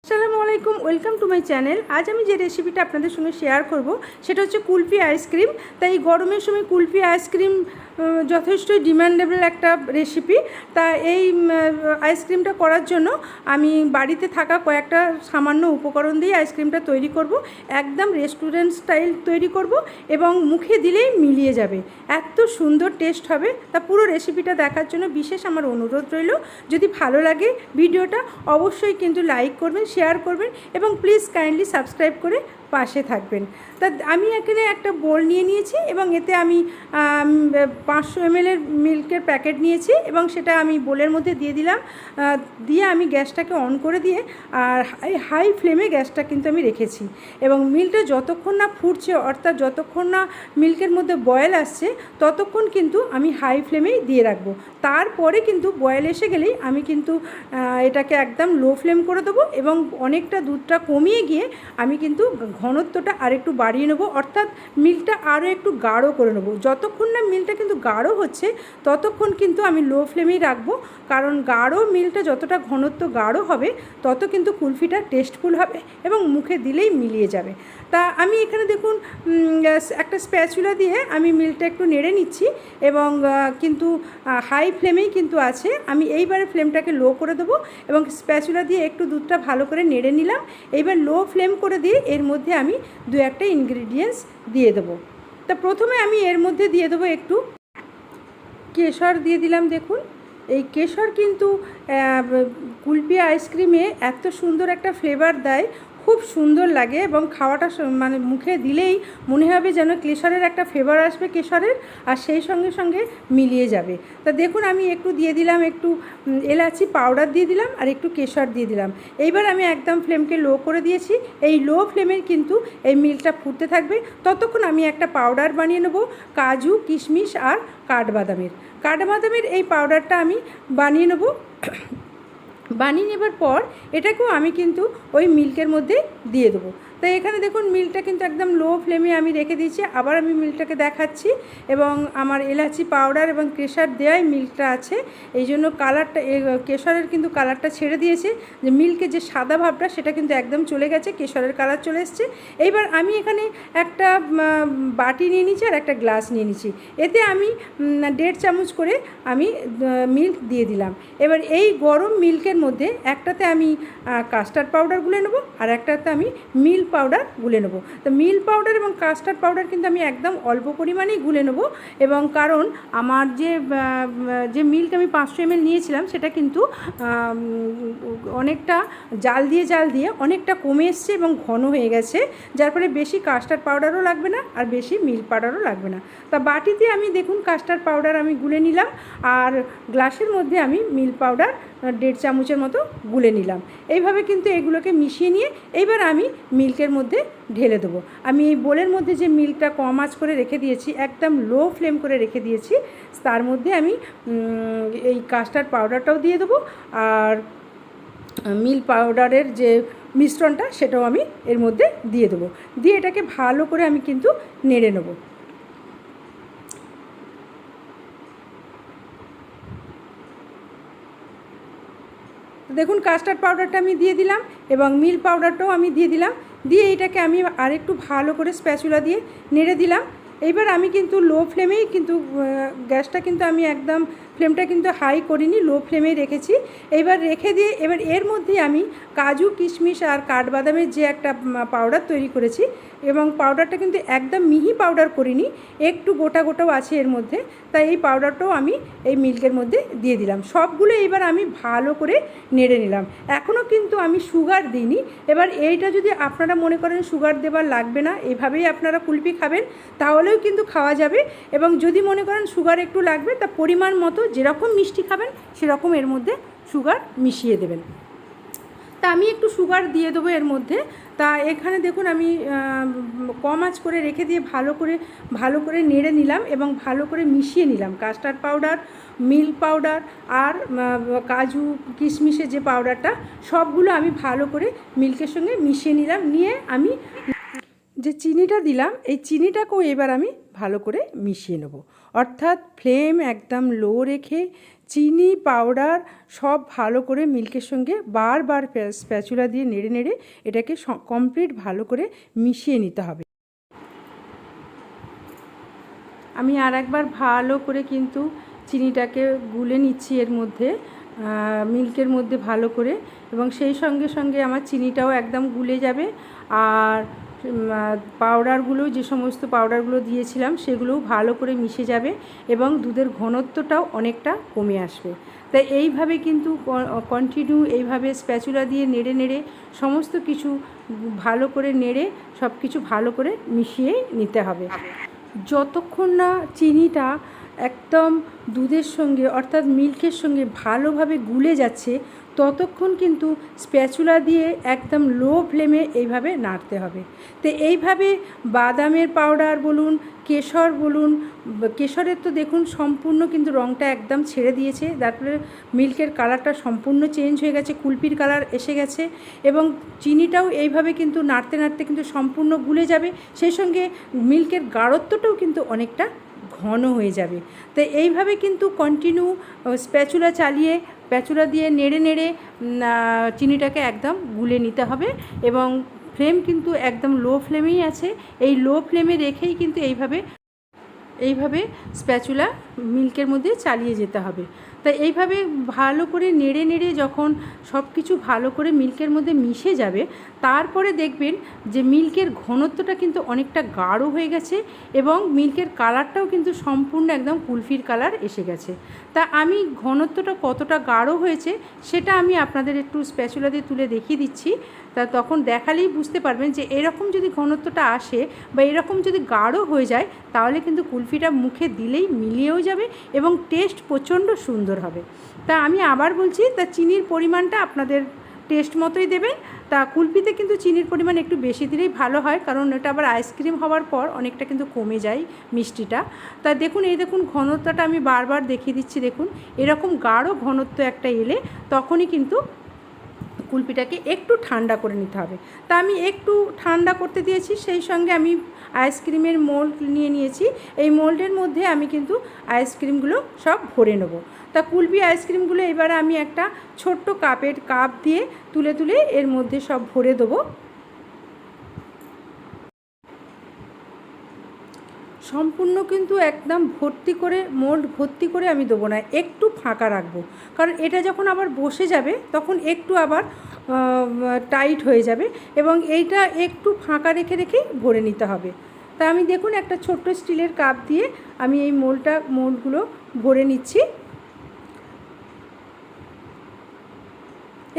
আসসালামু আলাইকুম, welcome to my channel. আজ আমি যে রেসিপিটা আপনাদের সঙ্গে শেয়ার করব সেটা হচ্ছে কুলফি আইসক্রিম। তাই গরমের সময় কুলফি আইসক্রিম যথেষ্টই ডিমান্ডেবল একটা রেসিপি। তা এই আইসক্রিমটা করার জন্য আমি বাড়িতে থাকা কয়েকটা সামান্য উপকরণ দিয়ে আইসক্রিমটা তৈরি করব। একদম রেস্টুরেন্ট স্টাইল তৈরি করব এবং মুখে দিলেই মিলিয়ে যাবে, এত সুন্দর টেস্ট হবে। তা পুরো রেসিপিটা দেখার জন্য বিশেষ আমার অনুরোধ রইল। যদি ভালো লাগে ভিডিওটা অবশ্যই কিন্তু লাইক করবেন, শেয়ার করবেন এবং প্লিজ কাইন্ডলি সাবস্ক্রাইব করে পাশে থাকবেন। তা আমি এখানে একটা বোল নিয়ে নিয়েছি এবং এতে আমি 500 ml মিল্কের প্যাকেট নিয়েছি এবং সেটা আমি বোলের মধ্যে দিয়ে দিলাম। দিয়ে আমি গ্যাসটাকে অন করে দিয়ে আর হাই ফ্লেমে গ্যাসটা কিন্তু আমি রেখেছি এবং মিল্কটা যতক্ষণ না ফুটছে, অর্থাৎ যতক্ষণ না মিল্কের মধ্যে বয়েল আসছে ততক্ষণ কিন্তু আমি হাই ফ্লেমেই দিয়ে রাখবো। তারপরে কিন্তু বয়েল এসে গেলেই আমি কিন্তু এটাকে একদম লো ফ্লেম করে দেবো এবং অনেকটা দুধটা কমিয়ে গিয়ে আমি কিন্তু ঘনত্বটা আরেকটু বাড়িয়ে নেবো, অর্থাৎ মিল্কটা আরও একটু গাঢ় করে নেবো। যতক্ষণ না মিল্কটা কিন্তু গাঢ় হচ্ছে ততক্ষণ কিন্তু আমি লো ফ্লেমেই রাখবো, কারণ গাঢ় মিল্কটা যতটা ঘনত্ব গাঢ় হবে তত কিন্তু কুলফিটা টেস্টফুল হবে এবং মুখে দিলেই মিলিয়ে যাবে। তা আমি এখানে দেখুন একটা স্প্যাচুলা দিয়ে আমি মিল্কটা একটু নেড়ে নিচ্ছি এবং কিন্তু হাই ফ্লেমেই কিন্তু আছে। আমি এইবারে ফ্লেমটাকে লো করে দেবো এবং স্প্যাচুলা দিয়ে একটু দুধটা ভালো করে নেড়ে নিলাম। এইবার লো ফ্লেম করে দিয়ে এর মধ্যে আমি দু একটা ইনগ্রিডিয়েন্টস দিয়ে দেবো। তা প্রথমে আমি এর মধ্যে দিয়ে দেবো একটু কেশর দিয়ে দিলাম। দেখুন এই কেশর কিন্তু কুলফি আইসক্রিমে এত সুন্দর একটা ফ্লেভার দেয়, খুব সুন্দর লাগে এবং খাওয়াটা মানে মুখে দিলেই মনে হবে যেন কেশরের একটা ফ্লেভার আসবে কেশরের, আর সেই সঙ্গে সঙ্গে মিলিয়ে যাবে। তা দেখুন আমি একটু দিয়ে দিলাম, একটু এলাচি পাউডার দিয়ে দিলাম আর একটু কেশর দিয়ে দিলাম। এইবার আমি একদম ফ্লেমকে লো করে দিয়েছি। এই লো ফ্লেমে কিন্তু এই মিল্কটা ফুটতে থাকবে। ততক্ষণ আমি একটা পাউডার বানিয়ে নেব কাজু, কিশমিশ আর কাঠবাদামের এই পাউডারটা আমি বানিয়ে নেব। বানিয়ে নেবার পর এটাকেও আমি কিন্তু ওই মিল্কের মধ্যে দিয়ে দেবো। তাই এখানে দেখুন মিল্কটা কিন্তু একদম লো ফ্লেমে আমি রেখে দিয়েছি। আবার আমি মিল্কটাকে দেখাচ্ছি এবং আমার এলাচি পাউডার এবং কেশর দেওয়াই মিল্কটা আছে, এই জন্য কালারটা কেশরের কিন্তু কালারটা ছেড়ে দিয়েছে, যে মিল্কের যে সাদা ভাবটা সেটা কিন্তু একদম চলে গেছে, কেশরের কালার চলে এসছে। এইবার আমি এখানে একটা বাটি নিয়ে নিচ্ছি আর একটা গ্লাস নিয়ে নিচ্ছি। এতে আমি 1.5 চামচ করে আমি মিল্ক দিয়ে দিলাম। এবার এই গরম মিল্কের মধ্যে একটাতে আমি কাস্টার্ড পাউডার গুলে নেবো আর একটাতে আমি মিল্ক পাউডার গুলে নেবো। তো মিল্ক পাউডার এবং কাস্টার্ড পাউডার কিন্তু আমি একদম অল্প পরিমাণেই গুলে নেবো এবং কারণ আমার যে মিল্ক আমি 500 ml নিয়েছিলাম সেটা কিন্তু অনেকটা জাল দিয়ে অনেকটা কমে এসছে এবং ঘন হয়ে গেছে, যার ফলে বেশি কাস্টার্ড পাউডারও লাগবে না আর বেশি মিল্ক পাউডারও লাগবে না। তা বাটিতে আমি দেখুন কাস্টার্ড পাউডার আমি গুলে নিলাম আর গ্লাসের মধ্যে আমি মিল্ক পাউডার 1.5 চামচের মতো গুলে নিলাম। এইভাবে কিন্তু এগুলোকে মিশিয়ে নিয়ে এইবার আমি মিল্কের মধ্যে ঢেলে দেবো। আমি এই বোলের মধ্যে যে মিল্কটা কম আঁচ করে রেখে দিয়েছি, একদম লো ফ্লেম করে রেখে দিয়েছি, তার মধ্যে আমি এই কাস্টার্ড পাউডারটাও দিয়ে দেবো আর মিল্ক পাউডারের যে মিশ্রণটা সেটাও আমি এর মধ্যে দিয়ে দেবো। দিয়ে এটাকে ভালো করে আমি কিন্তু নেড়ে নেবো। দেখুন কাস্টার্ড পাউডারটা আমি দিয়ে দিলাম এবং মিল্ক পাউডারটাও আমি দিয়ে দিলাম। দিয়ে এটাকে আমি আরেকটু ভালো করে স্প্যাচুলা দিয়ে নেড়ে দিলাম। এইবার আমি কিন্তু লো ফ্লেমেই কিন্তু গ্যাসটা কিন্তু আমি একদম ফ্লেমটা কিন্তু হাই করিনি, লো ফ্লেমেই রেখেছি। এইবার রেখে দিয়ে এবার এর মধ্যে আমি কাজু, কিশমিশ আর কাঠবাদামের যে একটা পাউডার তৈরি করেছি এবং পাউডারটা কিন্তু একদম মিহি পাউডার করিনি, একটু গোটা গোটাও আছে এর মধ্যে, তাই এই পাউডারটাও আমি এই মিল্কের মধ্যে দিয়ে দিলাম। সবগুলো এইবার আমি ভালো করে নেড়ে নিলাম। এখনও কিন্তু আমি সুগার দিইনি। এবার এইটা যদি আপনারা মনে করেন সুগার দেবার লাগবে না, এভাবেই আপনারা কুলফি খাবেন তাহলেও কিন্তু খাওয়া যাবে, এবং যদি মনে করেন সুগার একটু লাগবে তা পরিমাণ মতো যেরকম মিষ্টি খাবেন সেরকম এর মধ্যে সুগার মিশিয়ে দেবেন। তা আমি একটু সুগার দিয়ে দেবো এর মধ্যে। তা এখানে দেখুন আমি কম আঁচ করে রেখে দিয়ে ভালো করে নেড়ে নিলাম এবং ভালো করে মিশিয়ে নিলাম কাস্টার্ড পাউডার, মিল্ক পাউডার আর কাজু কিশমিশের যে পাউডারটা, সবগুলো আমি ভালো করে মিল্কের সঙ্গে মিশিয়ে নিলাম। নিয়ে আমি যে চিনিটা দিলাম এই চিনিটাকেও এবার আমি ভালো করে মিশিয়ে নেব। অর্থাৎ ফ্লেম একদম লো রেখে চিনি পাউডার সব ভালো করে মিল্কের সঙ্গে বারবার স্প্যাচুলা দিয়ে নেড়ে নেড়ে এটাকে কমপ্লিট ভালো করে মিশিয়ে নিতে হবে। আমি আর একবার ভালো করে কিন্তু চিনিটাকে গুলে নিচ্ছি এর মধ্যে, মিল্কের মধ্যে ভালো করে, এবং সেই সঙ্গে সঙ্গে আমার চিনিটাও একদম গুলে যাবে। আর পাউডারগুলো, যে সমস্ত পাউডারগুলো দিয়েছিলাম সেগুলোও ভালো করে মিশে যাবে এবং দুধের ঘনত্বটাও অনেকটা কমে আসবে। তাই এইভাবে কিন্তু কন্টিনিউ এইভাবে স্প্যাচুলা দিয়ে নেড়ে নেড়ে সমস্ত কিছু ভালো করে নেড়ে সব কিছু ভালো করে মিশিয়ে নিতে হবে। যতক্ষণ না চিনিটা একদম দুধের সঙ্গে অর্থাৎ মিল্কের সঙ্গে ভালোভাবে গুলে যাচ্ছে ততক্ষণ কিন্তু স্প্যাচুলা দিয়ে একদম লো ফ্লেমে এইভাবে নাড়তে হবে। তো এইভাবে বাদামের পাউডার বলুন, কেশর বলুন, কেশরের তো দেখুন সম্পূর্ণ কিন্তু রঙটা একদম ছেড়ে দিয়েছে, তারপরে মিল্কের কালারটা সম্পূর্ণ চেঞ্জ হয়ে গেছে, কুলপির কালার এসে গেছে, এবং চিনিটাও এইভাবে কিন্তু নাড়তে নাড়তে কিন্তু সম্পূর্ণ গুলে যাবে, সেই সঙ্গে মিল্কের গাঢ়ত্বটাও কিন্তু অনেকটা ঘন হয়ে যাবে। তো এইভাবে কিন্তু কন্টিনিউ স্প্যাচুলা চালিয়ে স্প্যাচুলা দিয়ে নেড়ে নেড়ে চিনিটাকে একদম গুলে নিতে হবে, এবং ফ্লেম কিন্তু একদম লো ফ্লেমেই আছে। এই লো ফ্লেমে রেখেই কিন্তু এইভাবে স্প্যাচুলা মিল্কের মধ্যে চালিয়ে যেতে হবে। তাই এইভাবে ভালো করে নেড়ে নেড়ে যখন সব কিছু ভালো করে মিল্কের মধ্যে মিশে যাবে, তারপরে দেখবেন যে মিল্কের ঘনত্বটা কিন্তু অনেকটা গাঢ় হয়ে গেছে এবং মিল্কের কালারটাও কিন্তু সম্পূর্ণ একদম কুলফির কালার এসে গেছে। তা আমি ঘনত্বটা কতটা গাঢ় হয়েছে সেটা আমি আপনাদের একটু স্প্যাচুলা দিয়ে তুলে দেখিয়ে দিচ্ছি। তা তখন দেখালেই বুঝতে পারবেন যে এরকম যদি ঘনত্বটা আসে বা এরকম যদি গাঢ় হয়ে যায় তাহলে কিন্তু কুলফিটা মুখে দিলেই মিলিয়েও যাবে এবং টেস্ট প্রচণ্ড সুন্দর হবে। তা আমি আবার বলছি, তা চিনির পরিমাণটা আপনাদের টেস্ট মতোই দেবেন। তা কুলপিতে কিন্তু চিনির পরিমাণ একটু বেশি দিলেই ভালো হয়, কারণ এটা আবার আইসক্রিম হওয়ার পর অনেকটা কিন্তু কমে যায় মিষ্টিটা। তা দেখুন, এই দেখুন ঘনত্বটা আমি বারবার দেখিয়ে দিচ্ছি, দেখুন এরকম গাঢ় ঘনত্ব একটা এলে তখনই কিন্তু কুলপিটাকে একটু ঠান্ডা করে নিতে হবে। তা আমি একটু ঠান্ডা করতে দিয়েছি, সেই সঙ্গে আমি আইসক্রিমের মোল্ড নিয়ে নিয়েছি। এই মোল্ডের মধ্যে আমি কিন্তু আইসক্রিমগুলো সব ভরে নেব। তা কুলপি আইসক্রিমগুলো এবারে আমি একটা ছোট্ট কাপ দিয়ে তুলে তুলে এর মধ্যে সব ভরে দেবো। সম্পূর্ণ কিন্তু একদম ভর্তি করে, মোল্ড ভর্তি করে আমি দেবো না, একটু ফাঁকা রাখবো, কারণ এটা যখন আবার বসে যাবে তখন একটু আবার টাইট হয়ে যাবে, এবং এইটা একটু ফাঁকা রেখে রেখেই ভরে নিতে হবে। তা আমি দেখুন একটা ছোট্ট স্টিলের কাপ দিয়ে আমি এই মোল্ডগুলো ভরে নিচ্ছি।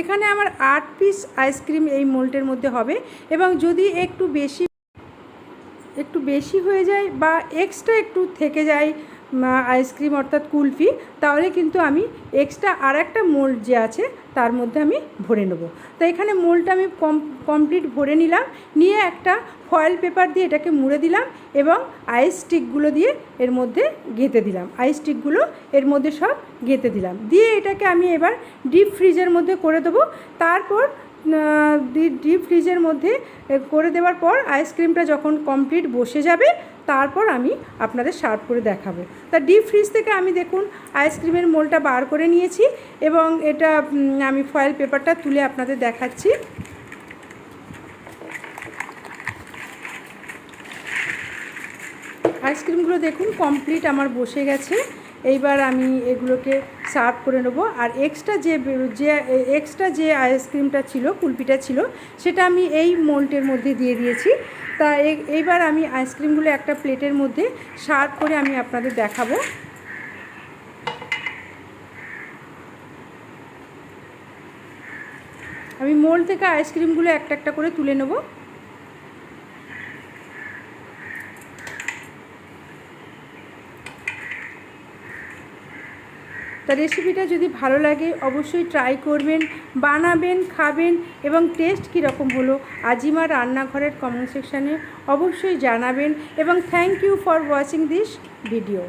এখানে আমার 8 পিস আইসক্রিম এই মোল্ডের মধ্যে হবে, এবং যদি একটু বেশি হয়ে যায় বা এক্সট্রা একটু থেকে যায় আইসক্রিম অর্থাৎ কুলফি, তাহলে কিন্তু আমি এক্সট্রা আর একটা মোল্ড যে আছে তার মধ্যে আমি ভরে নেব। তো এখানে মোল্ডটা আমি কমপ্লিট ভরে নিলাম, নিয়ে একটা ফয়েল পেপার দিয়ে এটাকে মুড়ে দিলাম এবং আইস স্টিকগুলো দিয়ে এর মধ্যে গেঁথে দিলাম, আইস স্টিকগুলো এর মধ্যে সব গেঁথে দিলাম, দিয়ে এটাকে আমি এবার ডিপ ফ্রিজের মধ্যে করে দেবো। তারপর ডিপ ফ্রিজের মধ্যে করে দেওয়ার পর আইসক্রিমটা যখন কমপ্লিট বসে যাবে তারপর আমি আপনাদের সার্ভ করে দেখাবো। তা ডিপ ফ্রিজ থেকে আমি দেখুন আইসক্রিমের মোলটা বার করে নিয়েছি, এবং এটা আমি ফয়েল পেপারটা তুলে আপনাদের দেখাচ্ছি। আইসক্রিমগুলো দেখুন কমপ্লিট আমার বসে গেছে। এইবার আমি এগুলোকে সার্ভ করে নেব। আর এক্সট্রা যে আইসক্রিমটা ছিল, কুলপিটা ছিল, সেটা আমি এই মোল্ডের মধ্যে দিয়ে দিয়েছি। তা এইবার আমি আইসক্রিমগুলো একটা প্লেটের মধ্যে সার্ভ করে আমি আপনাদের দেখাবো। আমি মোল্ড থেকে আইসক্রিমগুলো একটা একটা করে তুলে নেব। তা রেসিপিটা যদি ভালো লাগে অবশ্যই ট্রাই করবেন, বানাবেন, খাবেন, এবং টেস্ট কীরকম হলো আজিমার রান্নাঘরের কমেন্ট সেকশানে অবশ্যই জানাবেন। এবং thank you for watching this video.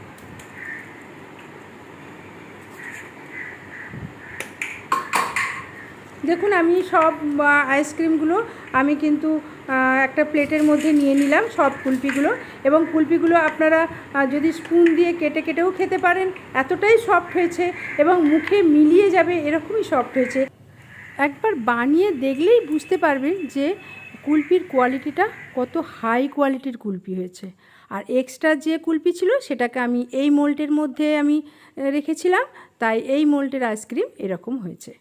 দেখুন আমি সব আইসক্রিমগুলো আমি কিন্তু একটা প্লেটের মধ্যে নিয়ে নিলাম সব কুলফিগুলো, এবং কুলফিগুলো আপনারা যদি স্পুন দিয়ে কেটে কেটেও খেতে পারেন, এতটাই সফট হয়েছে এবং মুখে মিলিয়ে যাবে এরকমই সফট হয়েছে। একবার বানিয়ে দেখলেই বুঝতে পারবেন যে কুলফির কোয়ালিটিটা কত হাই কোয়ালিটির কুলফি হয়েছে। আর এক্সট্রা যে কুলফি ছিল সেটাকে আমি এই মোল্ডের মধ্যে আমি রেখেছিলাম, তাই এই মোল্ডের আইসক্রিম এরকম হয়েছে।